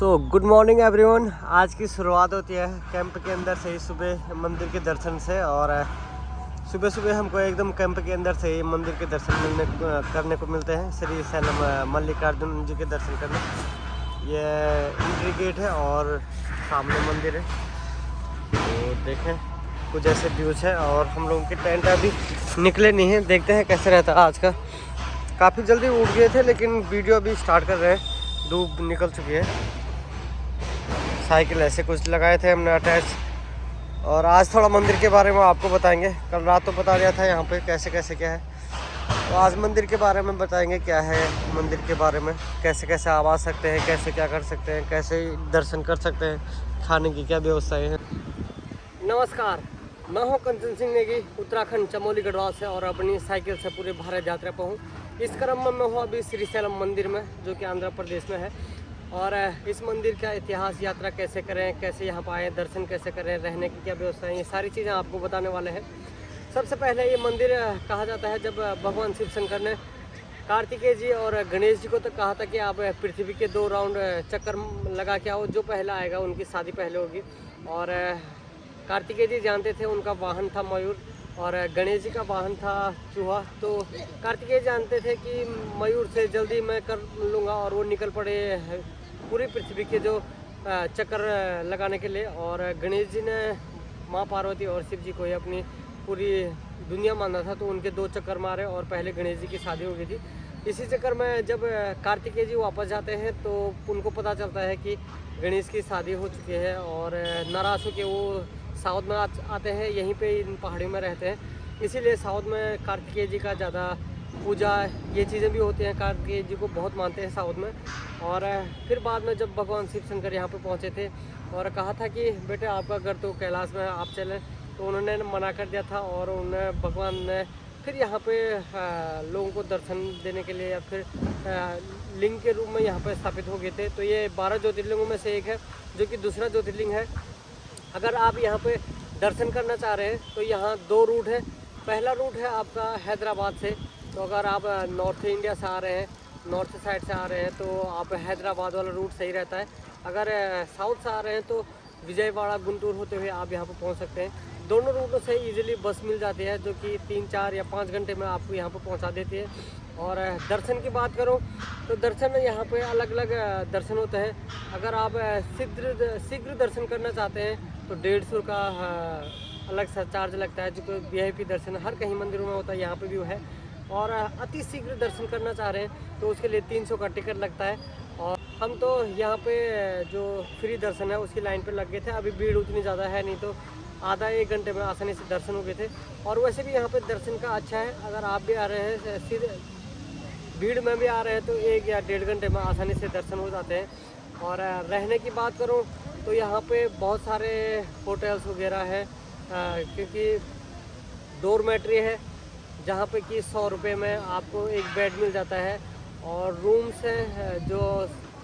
Good morning everyone. आज की शुरुआत होती है कैंप के अंदर से ही, सुबह मंदिर के दर्शन से। और सुबह सुबह हमको एकदम कैंप के अंदर से ही मंदिर के दर्शन करने को मिलते हैं। श्री सैलम मल्लिकार्जुन जी के दर्शन करने। ये एंट्री गेट है और सामने मंदिर है। तो देखें कुछ ऐसे व्यूज है। और हम लोगों के टेंट अभी निकले नहीं हैं, देखते हैं कैसे रहता है आज का। काफ़ी जल्दी उठ गए थे लेकिन वीडियो अभी स्टार्ट कर रहे हैं। धूप निकल चुकी है। साइकिल ऐसे कुछ लगाए थे हमने अटैच। और आज थोड़ा मंदिर के बारे में आपको बताएंगे। कल रात तो बता दिया था यहाँ पे कैसे कैसे क्या है, तो आज मंदिर के बारे में बताएंगे क्या है मंदिर के बारे में, कैसे कैसे आप आ सकते हैं, कैसे क्या कर सकते हैं, कैसे दर्शन कर सकते हैं, खाने की क्या व्यवस्थाएँ हैं। नमस्कार, मैं हूँ कंचन सिंह नेगी, उत्तराखंड चमोली गढ़वाल से, और अपनी साइकिल से पूरे भारत यात्रा पर हूँ। इस क्रम में मैं हूँ अभी श्री सैलम मंदिर में, जो कि आंध्र प्रदेश में है। और इस मंदिर का इतिहास, यात्रा कैसे करें, कैसे यहाँ पर आए, दर्शन कैसे करें, रहने की क्या व्यवस्था है, ये सारी चीज़ें आपको बताने वाले हैं। सबसे पहले ये मंदिर कहा जाता है जब भगवान शिव शंकर ने कार्तिकेय जी और गणेश जी को तो कहा था कि आप पृथ्वी के 2 राउंड चक्कर लगा के आओ, जो पहला आएगा उनकी शादी पहले होगी। और कार्तिकेय जी जानते थे उनका वाहन था मयूर, और गणेश जी का वाहन था चूहा। तो कार्तिकेय जानते थे कि मयूर से जल्दी मैं कर लूँगा, और वो निकल पड़े पूरी पृथ्वी के जो चक्कर लगाने के लिए। और गणेश जी ने माँ पार्वती और शिव जी को ही अपनी पूरी दुनिया माना था, तो उनके 2 चक्कर मारे और पहले गणेश जी की शादी हो गई थी। इसी चक्कर में जब कार्तिकेय जी वापस जाते हैं तो उनको पता चलता है कि गणेश की शादी हो चुकी है, और नाराज़ होकर वो साउथ में आते हैं, यहीं पे इन पहाड़ियों में रहते हैं। इसीलिए साउथ में कार्तिकेय जी का ज़्यादा पूजा, ये चीज़ें भी होती हैं। कार्तिकेय जी को बहुत मानते हैं साउथ में। और फिर बाद में जब भगवान शिव शंकर यहाँ पे पहुँचे थे और कहा था कि बेटे आपका घर तो कैलाश में, आप चलें, तो उन्होंने मना कर दिया था। और उन्हें भगवान ने फिर यहाँ पे लोगों को दर्शन देने के लिए, या फिर लिंग के रूप में यहाँ पे स्थापित हो गए थे। तो ये 12 ज्योतिर्लिंगों में से एक है, जो कि दूसरा ज्योतिर्लिंग है। अगर आप यहाँ पे दर्शन करना चाह रहे हैं तो यहाँ 2 रूट है। पहला रूट है आपका हैदराबाद से। तो अगर आप नॉर्थ इंडिया से आ रहे हैं, नॉर्थ साइड से आ रहे हैं, तो आप हैदराबाद वाला रूट सही रहता है। अगर साउथ से आ रहे हैं तो विजयवाड़ा गुंटूर होते हुए आप यहाँ पर पहुँच सकते हैं। दोनों रूटों से इजीली बस मिल जाती है, जो कि 3, 4 या 5 घंटे में आपको यहाँ पर पहुँचा देती है। और दर्शन की बात करूँ तो दर्शन यहाँ पे अलग अलग दर्शन होते हैं। अगर आप शीघ्र दर्शन करना चाहते हैं तो 150 का अलग सा चार्ज लगता है, जो कि VIP दर्शन हर कहीं मंदिरों में होता है, यहाँ पे भी है। और अति शीघ्र दर्शन करना चाह रहे हैं तो उसके लिए 300 का टिकट लगता है। और हम तो यहाँ पे जो फ्री दर्शन है उसकी लाइन पे लग गए थे। अभी भीड़ उतनी ज़्यादा है नहीं, तो आधा 1 घंटे में आसानी से दर्शन हो गए थे। और वैसे भी यहाँ पे दर्शन का अच्छा है। अगर आप भी आ रहे हैं, सीधे भीड़ में भी आ रहे हैं, तो 1 या 1.5 घंटे में आसानी से दर्शन हो जाते हैं। और रहने की बात करूँ तो यहाँ पे बहुत सारे होटल्स वगैरह हैं, क्योंकि डोरमेट्री है जहाँ पे कि 100 रुपये में आपको एक बेड मिल जाता है। और रूम्स हैं जो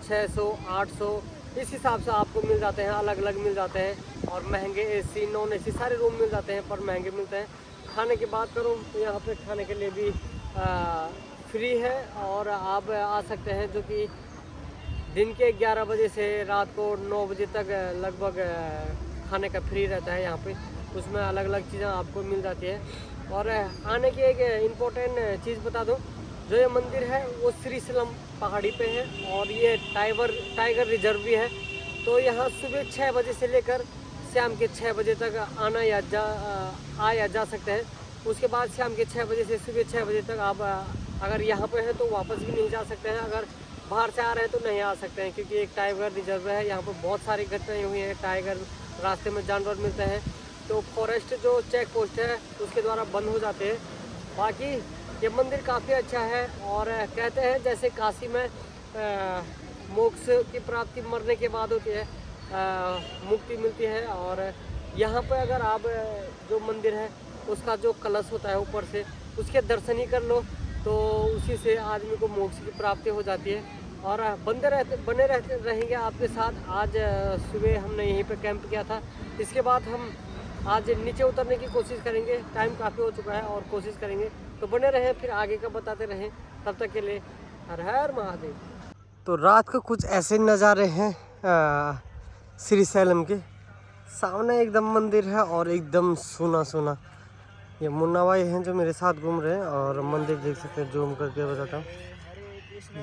600, 800 इस हिसाब से आपको मिल जाते हैं, अलग अलग मिल जाते हैं। और महंगे AC, नॉन AC सारे रूम मिल जाते हैं, पर महंगे मिलते हैं। खाने की बात करूँ तो यहाँ पे खाने के लिए भी फ्री है, और आप आ सकते हैं, जो कि दिन के 11 बजे से रात को 9 बजे तक लगभग खाने का फ्री रहता है यहाँ पे। उसमें अलग अलग चीज़ें आपको मिल जाती है। और आने की एक इम्पोर्टेंट चीज़ बता दूँ, जो ये मंदिर है वो श्री सैलम पहाड़ी पे है, और ये टाइगर रिजर्व भी है। तो यहाँ सुबह 6 बजे से लेकर शाम के 6 बजे तक आना या जा सकते हैं। उसके बाद शाम के 6 बजे से सुबह 6 बजे तक आप अगर यहाँ पे हैं तो वापस भी नहीं जा सकते हैं। अगर बाहर से आ रहे हैं तो नहीं आ सकते हैं, क्योंकि एक टाइगर रिजर्व है। यहाँ पर बहुत सारी घटनाएँ हुई हैं, टाइगर, रास्ते में जानवर मिलते हैं, तो फॉरेस्ट जो चेक पोस्ट है उसके द्वारा बंद हो जाते हैं। बाकी ये मंदिर काफ़ी अच्छा है। और कहते हैं जैसे काशी में मोक्ष की प्राप्ति मरने के बाद होती है, मुक्ति मिलती है। और यहाँ पर अगर आप जो मंदिर है उसका जो कलश होता है ऊपर से, उसके दर्शन ही कर लो तो उसी से आदमी को मोक्ष की प्राप्ति हो जाती है। और बने रहेंगे आपके साथ। आज सुबह हमने यहीं पे कैंप किया था। इसके बाद हम आज नीचे उतरने की कोशिश करेंगे। टाइम काफ़ी हो चुका है और कोशिश करेंगे, तो बने रहें, फिर आगे का बताते रहें। तब तक के लिए हर हर महादेव। तो रात को कुछ ऐसे नज़ारे हैं श्रीशैलम के सामने एकदम मंदिर है और एकदम सुना सुना। ये मुन्ना भाई हैं जो मेरे साथ घूम रहे हैं और मंदिर देख सकते हैं, जूम करके बताता हूँ।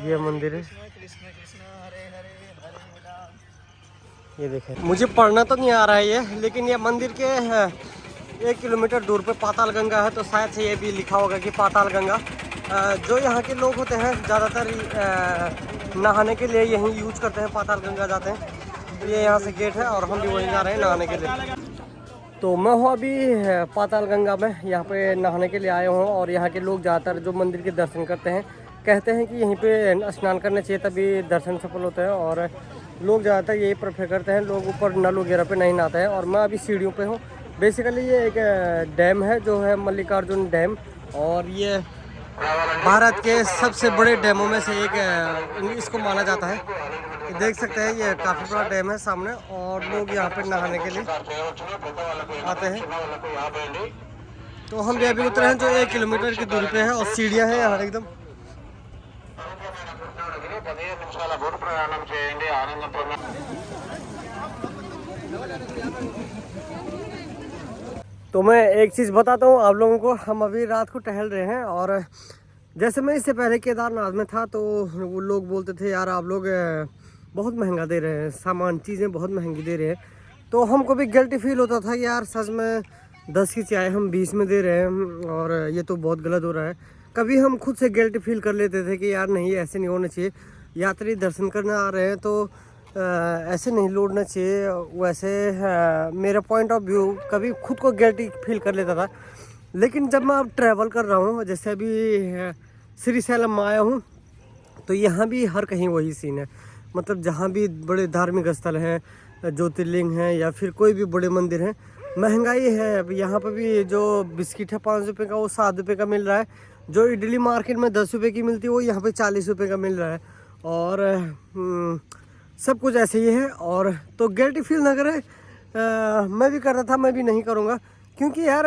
ये मंदिर है, ये देखें। मुझे पढ़ना तो नहीं आ रहा है ये, लेकिन ये मंदिर के 1 किलोमीटर दूर पे पाताल गंगा है, तो शायद से ये भी लिखा होगा कि पाताल गंगा। जो यहाँ के लोग होते हैं ज़्यादातर नहाने के लिए यहीं यूज करते हैं, पाताल गंगा जाते हैं। ये यहाँ से गेट है और हम भी वहीं जा रहे हैं नहाने के लिए। तो मैं हूँ अभी पाताल गंगा में, यहाँ पे नहाने के लिए आए हूँ। और यहाँ के लोग ज़्यादातर जो मंदिर के दर्शन करते हैं कहते हैं कि यहीं पे स्नान करना चाहिए, तभी दर्शन सफल होते हैं। और लोग ज़्यादातर यही प्रेफर करते हैं, लोग ऊपर नल वगैरह पे नहीं नहाते हैं। और मैं अभी सीढ़ियों पे हूँ। बेसिकली ये एक डैम है जो है मल्लिकार्जुन डैम, और ये भारत के सबसे बड़े डैमों में से एक इसको माना जाता है। देख सकते हैं ये काफ़ी बड़ा डैम है सामने, और लोग यहाँ पे नहाने के लिए आते हैं। तो हम भी अभी उतरे हैं जो 1 किलोमीटर की दूरी पे है, और सीढ़ियाँ हैं यहाँ एकदम। तो मैं एक चीज़ बताता हूँ आप लोगों को, हम अभी रात को टहल रहे हैं। और जैसे मैं इससे पहले केदारनाथ में था तो वो लोग बोलते थे यार आप लोग बहुत महंगा दे रहे हैं सामान, चीज़ें बहुत महंगी दे रहे हैं। तो हमको भी गिल्टी फील होता था कि यार सच में 10 की चाय हम 20 में दे रहे हैं और ये तो बहुत गलत हो रहा है। कभी हम खुद से गिल्टी फील कर लेते थे कि यार नहीं ऐसे नहीं होना चाहिए, यात्री दर्शन करने आ रहे हैं तो ऐसे नहीं लौटना चाहिए। वैसे मेरा पॉइंट ऑफ व्यू कभी खुद को गिल्टी फील कर लेता था। लेकिन जब मैं अब ट्रैवल कर रहा हूँ, जैसे अभी श्रीशैलम में आया हूँ, तो यहाँ भी हर कहीं वही सीन है। मतलब जहाँ भी बड़े धार्मिक स्थल हैं, ज्योतिर्लिंग हैं, या फिर कोई भी बड़े मंदिर हैं, महंगाई है। अब यहाँ पर भी जो बिस्किट है 5 रुपये का वो 7 रुपये का मिल रहा है। जो इडली मार्केट में 10 रुपये की मिलती है वो यहाँ पे 40 रुपये का मिल रहा है। और सब कुछ ऐसे ही है। और तो गिल्टी फील ना करें, मैं भी कर रहा था, मैं भी नहीं करूँगा। क्योंकि यार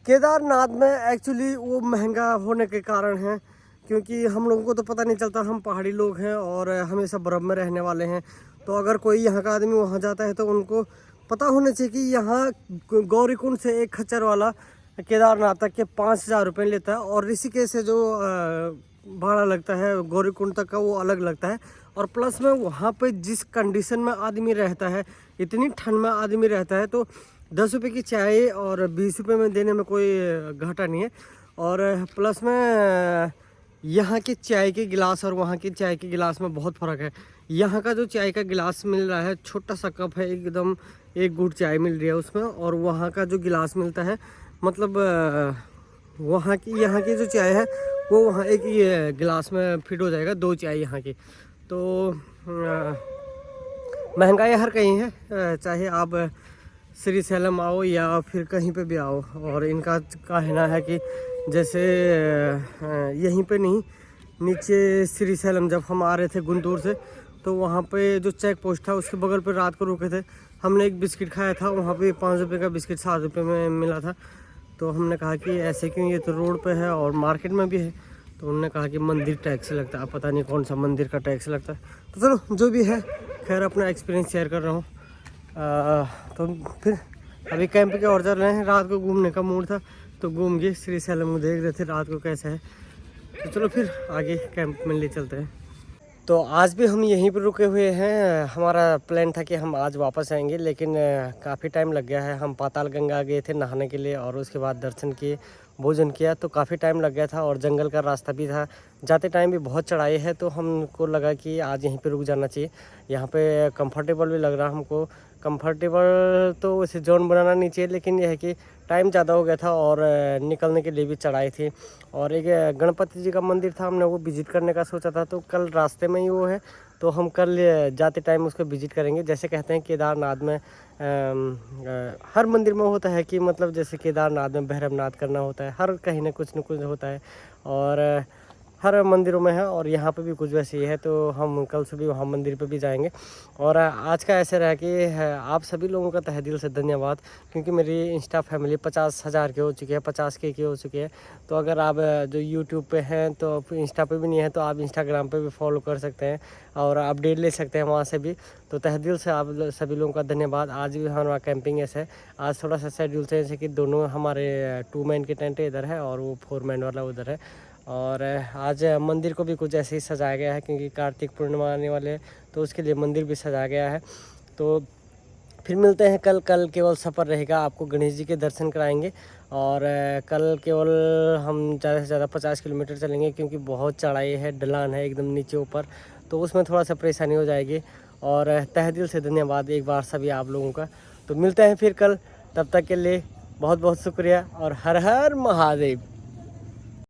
केदारनाथ में एक्चुअली वो महंगा होने के कारण है, क्योंकि हम लोगों को तो पता नहीं चलता, हम पहाड़ी लोग हैं और हमेशा बर्फ़ में रहने वाले हैं। तो अगर कोई यहाँ का आदमी वहाँ जाता है तो उनको पता होना चाहिए कि यहाँ गौरीकुंड से एक खच्चर वाला केदारनाथ तक के 5,000 रुपये लेता है, और ऋषिकेश से जो भाड़ा लगता है गौरीकुंड तक का वो अलग लगता है। और प्लस में वहाँ पे जिस कंडीशन में आदमी रहता है, इतनी ठंड में आदमी रहता है, तो 10 रुपये की चाय और 20 रुपये में देने में कोई घाटा नहीं है। और प्लस में यहाँ के चाय के गिलास और वहाँ के चाय के गिलास में बहुत फ़र्क है। यहाँ का जो चाय का गिलास मिल रहा है, छोटा सा कप है, एकदम एक घूंट चाय मिल रही है उसमें। और वहाँ का जो गिलास मिलता है, मतलब वहाँ की यहाँ की जो चाय है वो वहाँ एक ही गिलास में फिट हो जाएगा, 2 चाय यहाँ की। तो महंगाई हर कहीं है, चाहे आप श्रीशैलम आओ या फिर कहीं पे भी आओ। और इनका कहना है कि जैसे यहीं पे नहीं, नीचे श्रीशैलम जब हम आ रहे थे गुंटूर से, तो वहाँ पे जो चेक पोस्ट था उसके बगल पे रात को रुके थे। हमने एक बिस्किट खाया था, वहाँ पे 5 रुपये का बिस्किट 7 रुपये में मिला था। तो हमने कहा कि ऐसे क्यों, ये तो रोड पे है और मार्केट में भी है। तो उन्होंने कहा कि मंदिर टैक्स लगता है, पता नहीं कौन सा मंदिर का टैक्स लगता है। तो चलो जो भी है, खैर अपना एक्सपीरियंस शेयर कर रहा हूँ। तो फिर अभी कैंप के और चल रहे हैं। रात को घूमने का मूड था तो घूम गए, श्रीशैलम को देख रहे थे रात को कैसा है। तो चलो फिर आगे कैंप में ले चलते हैं। तो आज भी हम यहीं पर रुके हुए हैं। हमारा प्लान था कि हम आज वापस आएंगे, लेकिन काफ़ी टाइम लग गया है। हम पाताल गंगा गए थे नहाने के लिए और उसके बाद दर्शन किए, भोजन किया, तो काफ़ी टाइम लग गया था। और जंगल का रास्ता भी था, जाते टाइम भी बहुत चढ़ाई है, तो हमको लगा कि आज यहीं पे रुक जाना चाहिए। यहाँ पे कंफर्टेबल भी लग रहा हमको। कंफर्टेबल तो वैसे जोन बनाना नहीं चाहिए, लेकिन यह है कि टाइम ज़्यादा हो गया था और निकलने के लिए भी चढ़ाई थी। और एक गणपति जी का मंदिर था, हमने वो विज़िट करने का सोचा था, तो कल रास्ते में ही वो है, तो हम कल जाते टाइम उसको विज़िट करेंगे। जैसे कहते हैं केदारनाथ में हर मंदिर में होता है कि मतलब जैसे केदारनाथ में भैरवनाथ करना होता है, हर कहीं ना कुछ होता है। और हर मंदिरों में है और यहाँ पे भी कुछ वैसे ही है। तो हम कल सुबह वहाँ मंदिर पे भी जाएंगे। और आज का ऐसे रहा कि आप सभी लोगों का तहे दिल से धन्यवाद, क्योंकि मेरी इंस्टा फैमिली 50,000 के हो चुकी है, 50K की हो चुकी है। तो अगर आप जो यूट्यूब पे हैं तो इंस्टा पे भी नहीं है तो आप इंस्टाग्राम पे भी फॉलो कर सकते हैं और अपडेट ले सकते हैं वहाँ से भी। तो तहे दिल से आप सभी लोगों का धन्यवाद। आज भी हमारा कैंपिंग ऐसे है, आज थोड़ा सा शेड्यूल चेंज है कि दोनों हमारे 2 मैन के टेंट इधर है और वो 4 मैन वाला उधर है। और आज मंदिर को भी कुछ ऐसे ही सजाया गया है, क्योंकि कार्तिक पूर्णिमा आने वाले हैं तो उसके लिए मंदिर भी सजाया गया है। तो फिर मिलते हैं कल। कल केवल सफ़र रहेगा, आपको गणेश जी के दर्शन कराएंगे। और कल केवल हम ज़्यादा से ज़्यादा 50 किलोमीटर चलेंगे, क्योंकि बहुत चढ़ाई है, ढलान है एकदम नीचे ऊपर, तो उसमें थोड़ा सा परेशानी हो जाएगी। और तहे दिल से धन्यवाद एक बार सभी आप लोगों का। तो मिलते हैं फिर कल, तब तक के लिए बहुत बहुत शुक्रिया और हर हर महादेव।